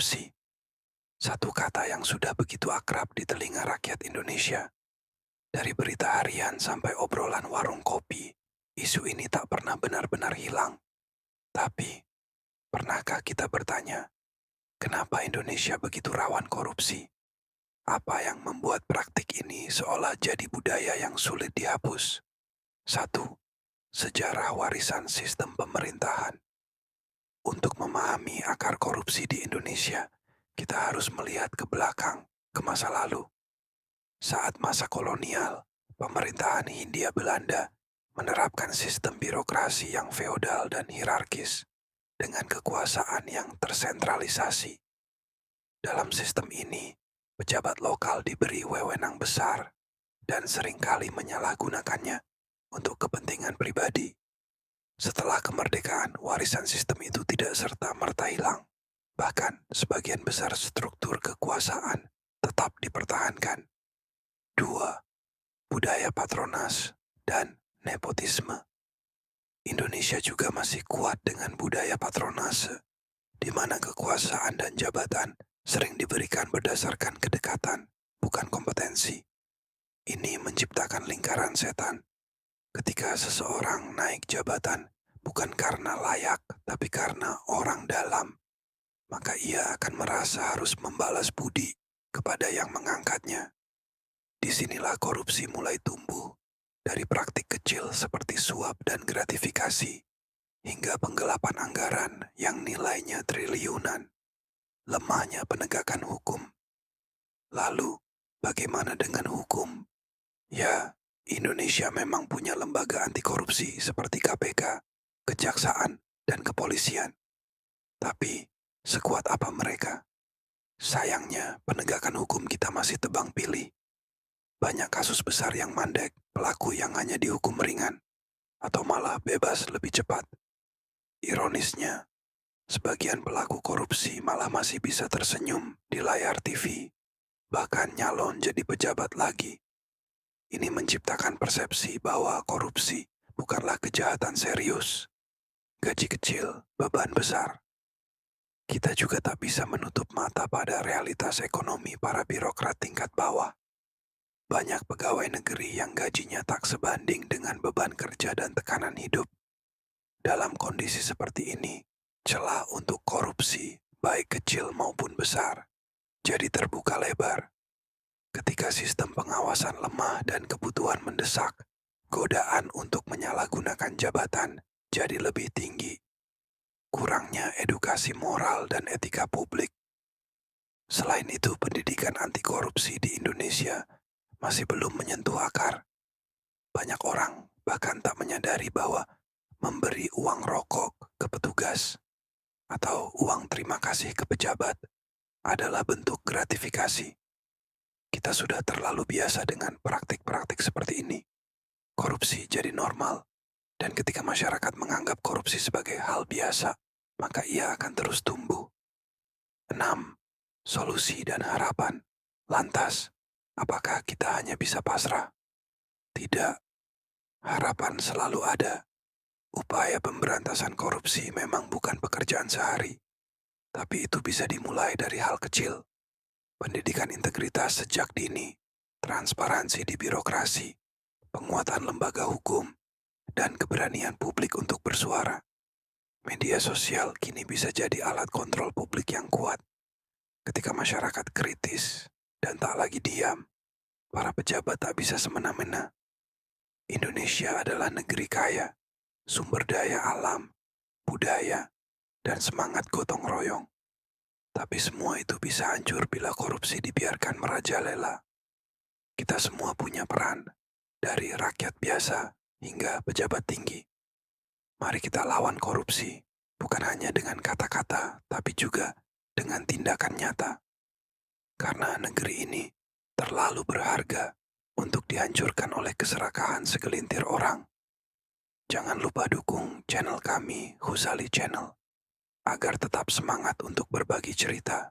korupsi. Satu kata yang sudah begitu akrab di telinga rakyat Indonesia. Dari berita harian sampai obrolan warung kopi, isu ini tak pernah benar-benar hilang. Tapi, pernahkah kita bertanya, kenapa Indonesia begitu rawan korupsi? Apa yang membuat praktik ini seolah jadi budaya yang sulit dihapus? Satu, sejarah warisan sistem pemerintahan. Untuk memahami akar korupsi di Indonesia, kita harus melihat ke belakang, ke masa lalu. Saat masa kolonial, pemerintahan Hindia Belanda menerapkan sistem birokrasi yang feodal dan hierarkis dengan kekuasaan yang tersentralisasi. Dalam sistem ini, pejabat lokal diberi wewenang besar dan seringkali menyalahgunakannya untuk kepentingan pribadi. Setelah kemerdekaan, warisan sistem itu tidak serta-merta hilang. Bahkan, sebagian besar struktur kekuasaan tetap dipertahankan. Dua, budaya patronas dan nepotisme. Indonesia juga masih kuat dengan budaya patronase, di mana kekuasaan dan jabatan sering diberikan berdasarkan kedekatan, bukan kompetensi. Ini menciptakan lingkaran setan. Ketika seseorang naik jabatan bukan karena layak, tapi karena orang dalam, maka ia akan merasa harus membalas budi kepada yang mengangkatnya. Disinilah korupsi mulai tumbuh, dari praktik kecil seperti suap dan gratifikasi, hingga penggelapan anggaran yang nilainya triliunan. Lemahnya penegakan hukum. Lalu, bagaimana dengan hukum? Ya, Indonesia memang punya lembaga anti korupsi seperti KPK, kejaksaan, dan kepolisian. Tapi, sekuat apa mereka? Sayangnya, penegakan hukum kita masih tebang pilih. Banyak kasus besar yang mandek, pelaku yang hanya dihukum ringan, atau malah bebas lebih cepat. Ironisnya, sebagian pelaku korupsi malah masih bisa tersenyum di layar TV, bahkan nyalon jadi pejabat lagi. Ini menciptakan persepsi bahwa korupsi bukanlah kejahatan serius. Gaji kecil, beban besar. Kita juga tak bisa menutup mata pada realitas ekonomi para birokrat tingkat bawah. Banyak pegawai negeri yang gajinya tak sebanding dengan beban kerja dan tekanan hidup. Dalam kondisi seperti ini, celah untuk korupsi, baik kecil maupun besar, jadi terbuka lebar. Ketika sistem pengawasan lemah dan kebutuhan mendesak, godaan untuk menyalahgunakan jabatan jadi lebih tinggi. Kurangnya edukasi moral dan etika publik. Selain itu, pendidikan anti korupsi di Indonesia masih belum menyentuh akar. Banyak orang bahkan tak menyadari bahwa memberi uang rokok ke petugas atau uang terima kasih ke pejabat adalah bentuk gratifikasi. Kita sudah terlalu biasa dengan praktik-praktik seperti ini. Korupsi jadi normal, dan ketika masyarakat menganggap korupsi sebagai hal biasa, maka ia akan terus tumbuh. 6. Solusi dan harapan. Lantas, apakah kita hanya bisa pasrah? Tidak. Harapan selalu ada. Upaya pemberantasan korupsi memang bukan pekerjaan sehari, tapi itu bisa dimulai dari hal kecil. Pendidikan integritas sejak dini, transparansi di birokrasi, penguatan lembaga hukum, dan keberanian publik untuk bersuara. Media sosial kini bisa jadi alat kontrol publik yang kuat. Ketika masyarakat kritis dan tak lagi diam, para pejabat tak bisa semena-mena. Indonesia adalah negeri kaya, sumber daya alam, budaya, dan semangat gotong royong. Tapi semua itu bisa hancur bila korupsi dibiarkan merajalela. Kita semua punya peran, dari rakyat biasa hingga pejabat tinggi. Mari kita lawan korupsi, bukan hanya dengan kata-kata, tapi juga dengan tindakan nyata. Karena negeri ini terlalu berharga untuk dihancurkan oleh keserakahan segelintir orang. Jangan lupa dukung channel kami, Huzali Channel, agar tetap semangat untuk berbagi cerita.